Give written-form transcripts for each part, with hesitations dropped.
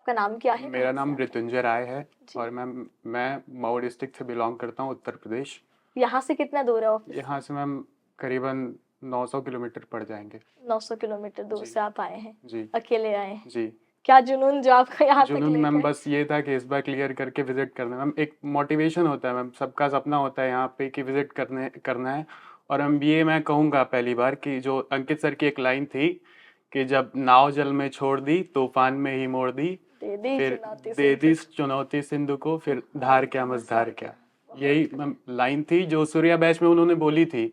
आपका नाम क्या है, मेरा कहाँ से नाम आप हैं? मृत्युंजय राय है जी। और मैं मऊ डिस्ट्रिक्ट से बिलोंग करता हूँ, उत्तर प्रदेश। यहाँ से कितना दूर है ऑफिस? यहाँ से मैम करीबन 900 किलोमीटर पड़ जाएंगे। 900 किलोमीटर दूर जी से आप आए हैं, जी अकेले आए हैं। जी। क्या जुनून जो आपको यहाँ तक जुनून ले मैम गए? बस ये था कि इस बार क्लियर करके विजिट करना है मैम। एक मोटिवेशन होता है मैम, सबका सपना होता है यहाँ पे कि विजिट करना है। और हम ये मैं कहूँगा पहली बार कि जो अंकित सर की एक लाइन थी कि जब नाव जल में छोड़ दी तूफान में ही मोड़ दी, दे दी फिर चुनौती दे सिंधु दी को, चुनौती सिंधु को, फिर हार धार क्या क्या मझधार मझधार क्या। क्या। बहुत यही मैम लाइन थी जो सूर्या बैच में उन्होंने बोली थी।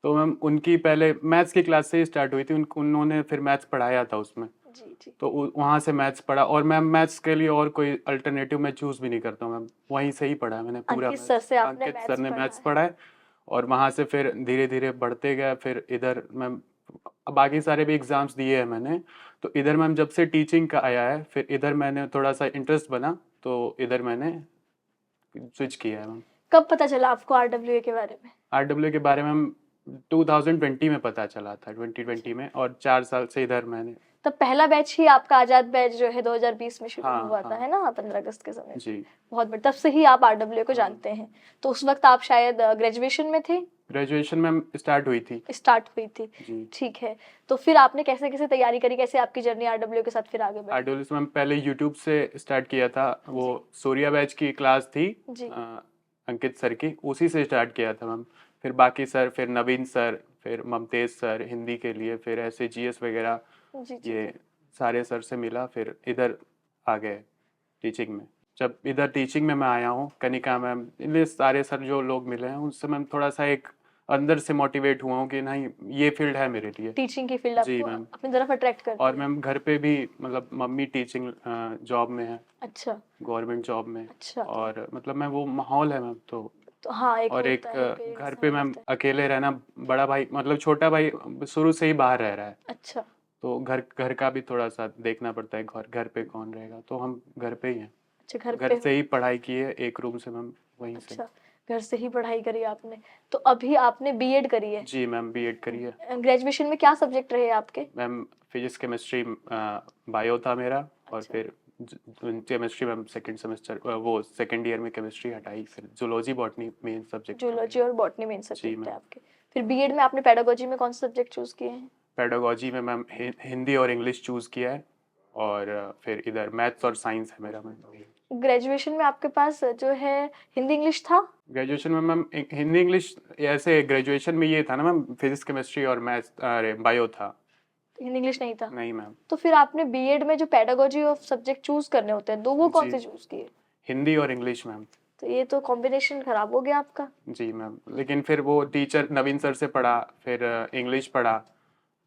तो मैम उनकी पहले मैथ्स की क्लास से ही स्टार्ट हुई थी, उन्होंने फिर मैथ्स पढ़ाया था उसमें। जी जी। तो वहाँ से मैथ्स पढ़ा और मैम मैथ्स के लिए और कोई अल्टरनेटिव मैं चूज़ भी नहीं करता हूँ मैम, वहीं से ही पढ़ा है मैंने पूरा अंकित सर मैथ्स। से आपने अंकित सर मैथ्स ने पढ़ा मैथ्स है? पढ़ा है और वहाँ से फिर धीरे धीरे बढ़ते गया। फिर इधर मैम बाकी सारे भी एग्ज़ाम्स दिए हैं मैंने। तो इधर मैम जब से टीचिंग का आया है फिर इधर मैंने थोड़ा सा इंटरेस्ट बना, तो इधर मैंने स्विच किया है मैम। कब पता चला आपको आरडब्ल्यूए के बारे में? आरडब्ल्यू के बारे में हम 2020 में पता चला था, 2020 में, और 4 साल से इधर मैंने। तब पहला बैच ही आपका आजाद बैच जो है 2020 में शुरू हाँ हुआ था, हाँ है ना, 15 अगस्त के समय पे। जी। बहुत बढ़िया, तब से ही आप आरडब्ल्यूए को हाँ, जानते हैं। तो उस वक्त आप शायद ग्रेजुएशन में थे? ग्रेजुएशन मैम स्टार्ट हुई थी। स्टार्ट हुई थी। जी। ठीक है। तो फिर आपने कैसे कैसे तैयारी करी, कैसे आपकी जर्नी आरडब्ल्यूए के साथ फिर आगे बढ़ी? आरडब्ल्यू मैम पहले यूट्यूब से स्टार्ट किया था, वो जी सूर्या बैच की क्लास थी जी अंकित सर की, उसी से स्टार्ट किया था मैम। फिर बाकी सर, फिर नवीन सर, फिर ममतेज सर हिंदी के लिए, फिर ऐसे जीएस वगैरह, जी जी ये जी। सारे सर से मिला, फिर इधर आ गए टीचिंग में। जब इधर टीचिंग में मैं आया हूँ, कनिका मैम, इनमें सारे सर जो लोग मिले हैं उनसे मैम थोड़ा सा एक अंदर से मोटिवेट हुआ हूँ कि नहीं, ये फील्ड है मेरे लिए। टीचिंग की फील्ड जी आपको मैम। अपनी तरफ अट्रैक्ट और करती है? मैम घर पे भी मतलब मम्मी टीचिंग जॉब में है, अच्छा गवर्नमेंट जॉब में। अच्छा। और मतलब मैं वो माहौल है मैम, तो हाँ, एक और होता एक है पेरेंट्स घर का पे मैम होता है। अकेले रहना, बड़ा भाई मतलब छोटा भाई शुरू से ही बाहर रह रहा है, अच्छा तो घर घर का भी थोड़ा सा देखना पड़ता है, घर घर पे कौन रहेगा, तो हम घर पे ही हैं। अच्छा। घर घर पे से हो? ही पढ़ाई की है, एक रूम से मैम, वहीं से। अच्छा, घर से ही पढ़ाई करी आपने। तो अभी आपने बीएड करी है? जी मैम, बीएड करी है। ग्रेजुएशन में क्या सब्जेक्ट रहे आपके? मैम फिजिक्स केमिस्ट्री बायो था मेरा, और अच्छा फिर केमिस्ट्री मैम सेकंड सेमेस्टर, वो सेकंड ईयर में केमिस्ट्री हटाई, फिर जूलॉजी बॉटनी मेन सब्जेक्ट था जूलॉजी मेरा। और बॉटनी मेन जी सब्जेक्ट है मैम। आपके। फिर बीएड में आपने पेडागोजी में कौन सा सब्जेक्ट चूज किए हैं? पेडागोजी में मैम हिंदी और इंग्लिश चूज़ किया है, और फिर इधर मैथ्स और साइंस है मेरा मैम। ग्रेजुएशन में आपके पास जो है हिंदी इंग्लिश था? ग्रेजुएशन में मैम हिंदी इंग्लिश, ऐसे ग्रेजुएशन में ये था ना मैम, फिजिक्स केमिस्ट्री और मैथ्स, अरे बायो था। हिंदी इंग्लिश नहीं था? नहीं मैम। तो फिर आपने बीएड में जो पेडागोजी ऑफ सब्जेक्ट चूज करने होते हैं, दो वो कौन जी, से चूज किए? हिंदी और इंग्लिश मैम। तो ये तो कॉम्बिनेशन खराब हो गया आपका। जी मैम, लेकिन फिर वो टीचर नवीन सर से पढ़ा, फिर इंग्लिश पढ़ा,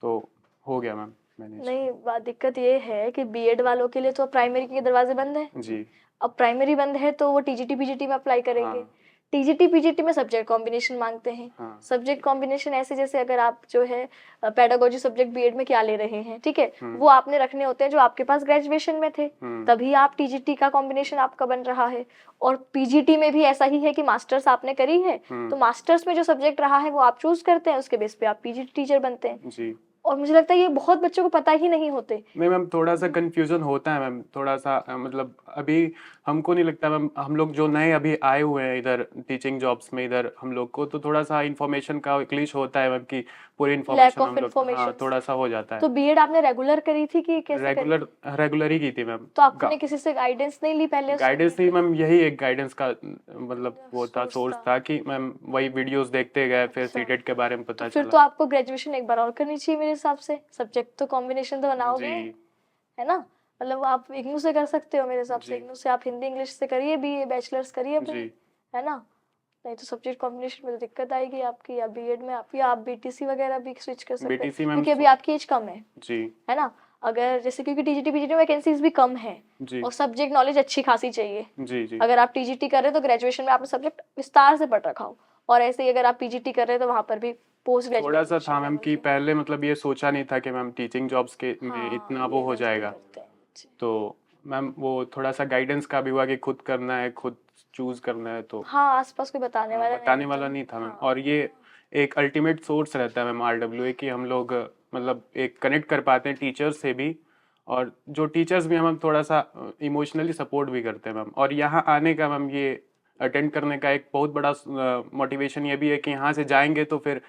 तो हो गया मैम मैनेज। नहीं, बात दिक्कत ये है कि बीएड वालों के लिए तो प्राइमरी के दरवाजे बंद हैं। जी। अब प्राइमरी बंद है तो वो टीजीटी पीजीटी में अप्लाई करेंगे। हाँ टीजीटी पीजीटी में सब्जेक्ट कॉम्बिनेशन मांगते हैं। हाँ। सब्जेक्ट कॉम्बिनेशन ऐसे जैसे अगर आप जो है पेडागोजी सब्जेक्ट बीएड में क्या ले रहे हैं, ठीक है, हम्म वो आपने रखने होते हैं जो आपके पास ग्रेजुएशन में थे, हम्म तभी आप टीजीटी का कॉम्बिनेशन आपका बन रहा है। और पीजीटी में भी ऐसा ही है कि मास्टर्स आपने करी है, हम्म। तो मास्टर्स में जो सब्जेक्ट रहा है वो आप चूज करते हैं, उसके बेस पे आप पीजीटी टीचर बनते हैं। जी। और मुझे लगता है ये बहुत बच्चों को पता ही नहीं होते। नहीं मैम, थोड़ा सा कंफ्यूजन होता है मैम, थोड़ा सा मतलब अभी हमको नहीं लगता मैम, हम लोग जो नए अभी आए हुए हैं इधर टीचिंग जॉब्स में, इधर हम लोग को तो थोड़ा सा इन्फॉर्मेशन का ग्लिच होता है मैम, कि पूरी लैक इन्फॉर्मेशन ऑफ हम लोग, हाँ इंफॉर्मेशन। थोड़ा सा हो जाता तो है। बीएड आपने रेगुलर करी थी कि कैसे करी रेगुलर थी? रेगुलर ही की थी मैम। तो आपने किसी से गाइडेंस नहीं ली पहले उसको गाइडेंस नहीं लेकर? मैम, यही एक गाइडेंस का मतलब वो था, सोर्स सोर्स था। था कि मैम वही वीडियोस देखते गए, फिर अच्छा। सीटेट के बारे में तो पता फिर चला। तो आपको ग्रेजुएशन एक बार और करनी चाहिए मेरे हिसाब से, सब्जेक्ट तो कॉम्बिनेशन तो बनाओगे, जी है ना? मतलब आप इग्नू से कर सकते हो मेरे हिसाब से, जी इग्नू से आप हिंदी इंग्लिश से करिए बीए, बैचलर्स करिए अपनी, जी है ना? नहीं तो सब्जेक्ट कॉम्बिनेशन में तो दिक्कत आएगी आपकी, या बीएड में आप, या आप बीटीसी वगैरह भी स्विच कर सकते हैं बीटीसी मैम। क्योंकि अभी आपकी एज कम जी है ना? अगर जैसे क्योंकि टीजीटी पीजीटी में वैकेंसीज भी कम है जी और सब्जेक्ट नॉलेज अच्छी खासी चाहिए। जी जी। अगर आप टीजीटी कर रहे हो तो ग्रेजुएशन में आपने सब्जेक्ट विस्तार से पढ़ रखा हो, और ऐसे ही अगर आप पीजीटी कर रहे हो तो वहां पर भी पोस्ट थोड़ा सा ग्रेजुएशन था मैम लेवल कि पे। पहले मतलब ये सोचा नहीं था कि मैम टीचिंग जॉब्स के में हाँ, इतना वो ये हो गलती जाएगा। करते हैं बच्चे। तो मैम वो थोड़ा सा गाइडेंस का भी हुआ कि खुद करना है, खुद चूज करना है, तो हाँ, आसपास कोई बताने वाला नहीं बताने तो। वाला नहीं था मैम। और हाँ ये एक अल्टीमेट सोर्स रहता है मैम आरडब्ल्यूए की, हम लोग मतलब एक कनेक्ट कर पाते हैं टीचर से भी, और जो टीचर्स भी हैं मैम थोड़ा सा इमोशनली सपोर्ट भी करते हैं मैम। और यहाँ आने का मैम ये अटेंड करने का एक बहुत बड़ा मोटिवेशन ये भी है कि यहाँ से जाएंगे तो फिर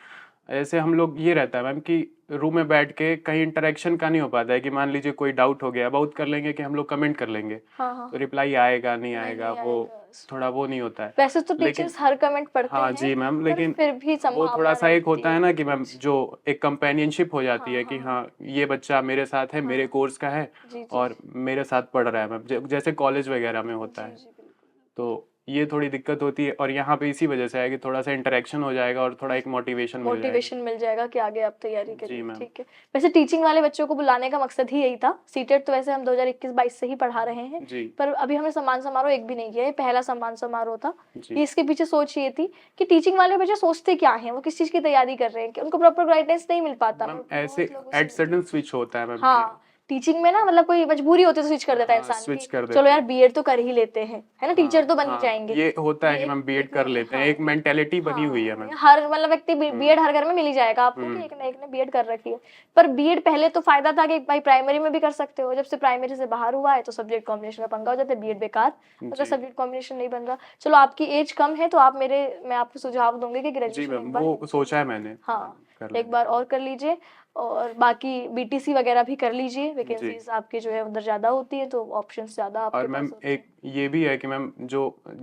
ऐसे हम लोग ये रहता है मैम कि रूम में बैठ के कहीं इंटरेक्शन का नहीं हो पाता है कि मान लीजिए कोई डाउट हो गया, बहुत कर लेंगे कि हम लोग कमेंट कर लेंगे, हाँ हाँ तो रिप्लाई आएगा नहीं आएगा, नहीं वो आएगा। थोड़ा वो नहीं होता है। वैसे तो लेकिन टीचर्स हर कमेंट पढ़ते हाँ हैं, जी मैम, पर लेकिन फिर भी वो संभावना थोड़ा सा एक रहती होता है ना कि मैम जी जो एक कंपेनियनशिप हो जाती हाँ है कि हाँ हाँ ये बच्चा मेरे साथ है, मेरे हाँ कोर्स का है जी जी और मेरे साथ पढ़ रहा है मैम, जैसे कॉलेज वगैरह में होता जी है। जी बिल्कुल। तो ये थोड़ी दिक्कत होती है और यहाँ पे इसी वजह से है कि थोड़ा सा इंटरेक्शन हो जाएगा और थोड़ा एक मोटिवेशन मिल जाएगा। मोटिवेशन मिल जाएगा कि आगे आप तैयारी जी करिए, मैम। ठीक है। वैसे टीचिंग वाले बच्चों को बुलाने का मकसद ही यही था। सीटेट तो वैसे हम 2021-22 से ही पढ़ा रहे हैं, जी पर अभी हमने सम्मान समारोह एक भी नहीं किया, ये पहला सम्मान समारोह था। जी कि इसके पीछे सोच ये थी कि टीचिंग वाले बच्चे सोचते क्या हैं, वो किस चीज की तैयारी कर रहे हैं, कि उनको प्रॉपर गाइडेंस नहीं मिल पाता। मैम, मैं ऐसे बहुत लोगों से एट सडन स्विच होता है मैम कि हाँ टीचिंग में ना, मतलब कोई मजबूरी होती है तो स्विच कर देता है हाँ इंसान स्विच की, कर चलो देते यार हैं। बीएड तो कर ही लेते हैं, है ना, टीचर तो बन ही हाँ जाएंगे। ये होता है कि ये मैम बीएड एक कर लेते हैं, हाँ एक मेंटेलिटी बनी हुई है हाँ मैम। हर मतलब व्यक्ति हम्म बीएड हर घर में मिल ही जाएगा आपको कि एक ने बीएड कर रखी है। पर बीएड पहले तो फायदा था कि भाई प्राइमरी में भी कर सकते हो, जब से प्राइमरी से बाहर हुआ है तो सब्जेक्ट कॉम्बिनेशन में पंगा हो जाता है, बीएड बेकार, अगर जी सब्जेक्ट कॉम्बिनेशन नहीं बन रहा। चलो आपकी एज कम है तो आप मैं आपको सुझाव दूंगी कि जी ग्रेजुएशन मैम, एक बार वो सोचा है मैंने हाँ कर एक लेने बार का। और कर लीजिए। और बाकी बीटीसी वगैरह भी कर लीजिए, जी वैकेंसीज आपकी जो है उधर ज्यादा होती है तो ऑप्शंस ज्यादा आपके और पास मैम होते हैं। एक ये भी है कि मैम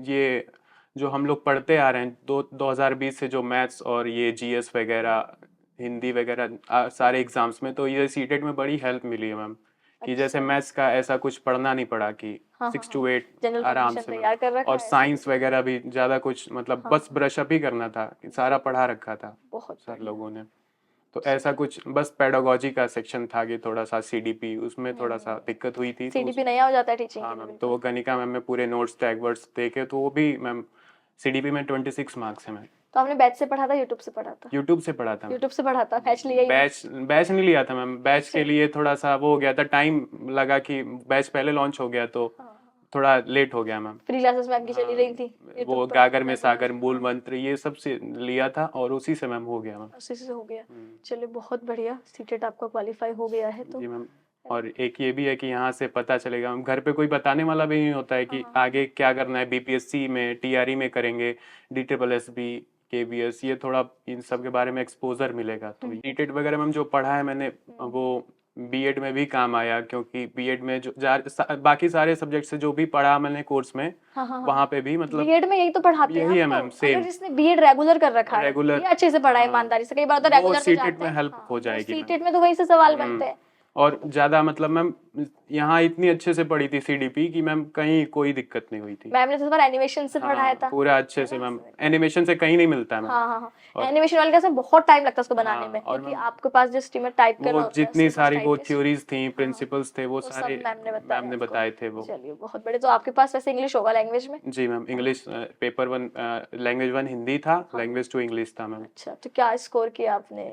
ये जो हम लोग पढ़ते आ रहे हैं 2020 से जो मैथ्स और ये जीएस वगैरह हिंदी वगैरह सारे एग्जाम्स में, तो ये सीटेट में बड़ी हेल्प मिली है मैम कि जैसे अच्छा मैथ्स का ऐसा कुछ पढ़ना नहीं पड़ा कि हाँ हाँ 6 हाँ to 8 जनरल आराम कंडीशन से मैम। तैयार कर रखा और है साइंस सीबीएसई वगैरह भी ज़्यादा कुछ मतलब हाँ बस ब्रशअप ही करना था, सारा पढ़ा रखा था बहुत सर बढ़िया। लोगों ने। तो ऐसा कुछ बस पेडागोजी का सेक्शन था कि थोड़ा सा सीडीपी उसमें थोड़ा सा दिक्कत हुई थी, तो सीडीपी नया हो जाता है टीचिंग हाँ के लिए मैम, तो वो बिल्कुल। गणिका मैम में पूरे नोट्स टैग वर्ड्स देखे, तो वो भी मैम सीडीपी में 26 मार्क्स है मैम। तो आपने बैच से पढ़ा था यूट्यूब से पढ़ा था? यूट्यूब से पढ़ा था मैम। यूट्यूब से पढ़ा था, बैच लिया ही नहीं? बैच बैच नहीं लिया था मैम, बैच अच्छा के लिए थोड़ा सा वो हो गया था, टाइम लगा कि बैच पहले लॉन्च हो गया तो हाँ थोड़ा लेट हो गया मैम। फ्री क्लासेस में आपकी चली रही थी यूट्यूब वो पर गागर में रेगुलर? सागर मूल मंत्र ये सब से लिया था और उसी से मैम हो गया मैम। उसी से हो गया। हम्म, चलिए बहुत बढ़िया, सीटेट आपका क्वालिफाई हो गया है तो जी मैम। और एक ये भी है कि यहाँ से पता चलेगा, हम घर पे कोई बताने वाला भी नहीं होता है कि हाँ आगे क्या करना है, बीपीएससी में टीआरई में करेंगे, डीट्रिपलएसबी केबीएस, ये थोड़ा इन सब के बारे में एक्सपोजर मिलेगा। तो नीटेट वगैरह में जो पढ़ा है मैंने वो बीएड में भी काम आया, क्योंकि बीएड में जो बाकी सारे सब्जेक्ट से जो भी पढ़ा मैंने कोर्स में, हाँ हाँ वहाँ पे भी मतलब बीएड में यही तो पढ़ाते हैं यही है आपको। मैम, सेम अगर जिसने बीएड रेगुलर कर रखा है रेगुलर। ये अच्छे से पढ़ा है हाँ ईमानदारी से, कई बार तो वो रेगुलर पे सीटेट जाते में हैं हेल्प हाँ हो वो जाएगी मैम। सीटेट में तो वही से सवाल बनते हैं। और ज़्यादा मतलब मैम यहाँ इतनी अच्छे से पढ़ी थी सीडीपी कि मैम कहीं कोई दिक्कत नहीं हुई थी। मैम ने तो इस बार एनिमेशन से पढ़ाया हाँ था, पूरा अच्छे से मैम, एनिमेशन से कहीं नहीं मिलता है मैम। हाँ हाँ हाँ और एनिमेशन वाले का बहुत टाइम लगता है उसको बनाने हाँ में, और क्योंकि मैम आपके पास जो स्टीमर टाइप करना वो होता है जितनी उसके पास सारी वो टाइपिस्ट थ्योरीज थी, हाँ प्रिंसिपल्स थे, वो वो सब सारे मैम ने मैम ने आपको। बताए थे वो। चलिए बहुत बड़े, तो आपके पास वैसे इंग्लिश होगा लैंग्वेज में? जी ma'am, English paper 1 language 1 Hindi था, हाँ लैंग्वेज 2 इंग्लिश था मैम। अच्छा तो क्या स्कोर किया आपने?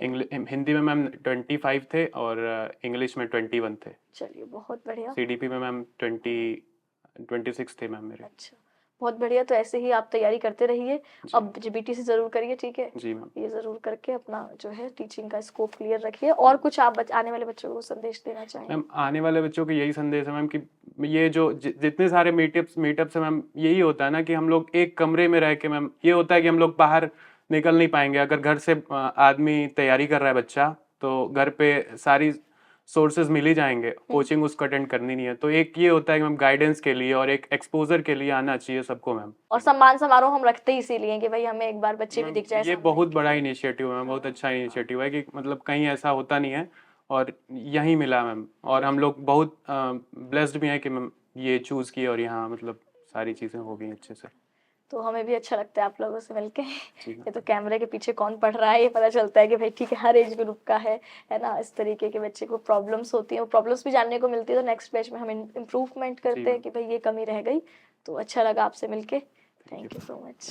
हिंदी में मैम 25 थे और इंग्लिश में 21 थे। चलिए बहुत बढ़िया। सीडीपी में मैम 26 थे मैम मेरे। अच्छा बहुत बढ़िया, तो ऐसे ही आप तैयारी करते रहिए। जी अब बीटीसी जरूर करिए, ठीक है, जी मैम। ये जरूर करके अपना जो है टीचिंग का स्कोप क्लियर रखिए। और कुछ आप आने वाले बच्चों को संदेश देना चाहेंगे? मैम आने वाले बच्चों को यही संदेश है मैम कि ये जो जितने सारे मीटअप्स है मैम, यही होता है ना कि हम लोग एक कमरे में रह के मैम, ये होता है कि हम लोग बाहर निकल नहीं पाएंगे। अगर घर से आदमी तैयारी कर रहा है बच्चा, तो घर पे सारी सोर्सेज मिल ही जाएंगे, कोचिंग उसको अटेंड करनी नहीं है। तो एक ये होता है कि मैम गाइडेंस के लिए और एक एक्सपोजर के लिए आना चाहिए सबको मैम। और सम्मान समारोह हम रखते ही इसीलिए कि भाई हमें एक बार बच्चे भी दिख जाए ये सामने। बहुत बड़ा इनिशिएटिव है मैम, बहुत अच्छा इनिशिएटिव है कि मतलब कहीं ऐसा होता नहीं है और यहीं मिला मैम। और हम लोग बहुत ब्लेस्ड भी हैं कि मैम ये चूज़ किए और यहाँ मतलब सारी चीज़ें हो गई अच्छे से। तो हमें भी अच्छा लगता है आप लोगों से मिलके। जी ये तो कैमरे के पीछे कौन पढ़ रहा है ये पता चलता है कि भाई ठीक है हर एज ग्रुप का है ना। इस तरीके के बच्चे को प्रॉब्लम्स होती हैं, वो प्रॉब्लम्स भी जानने को मिलती है, तो नेक्स्ट बैच में हम इम्प्रूवमेंट करते हैं कि भाई ये कमी रह गई। तो अच्छा लगा आपसे मिलके, थैंक यू सो मच।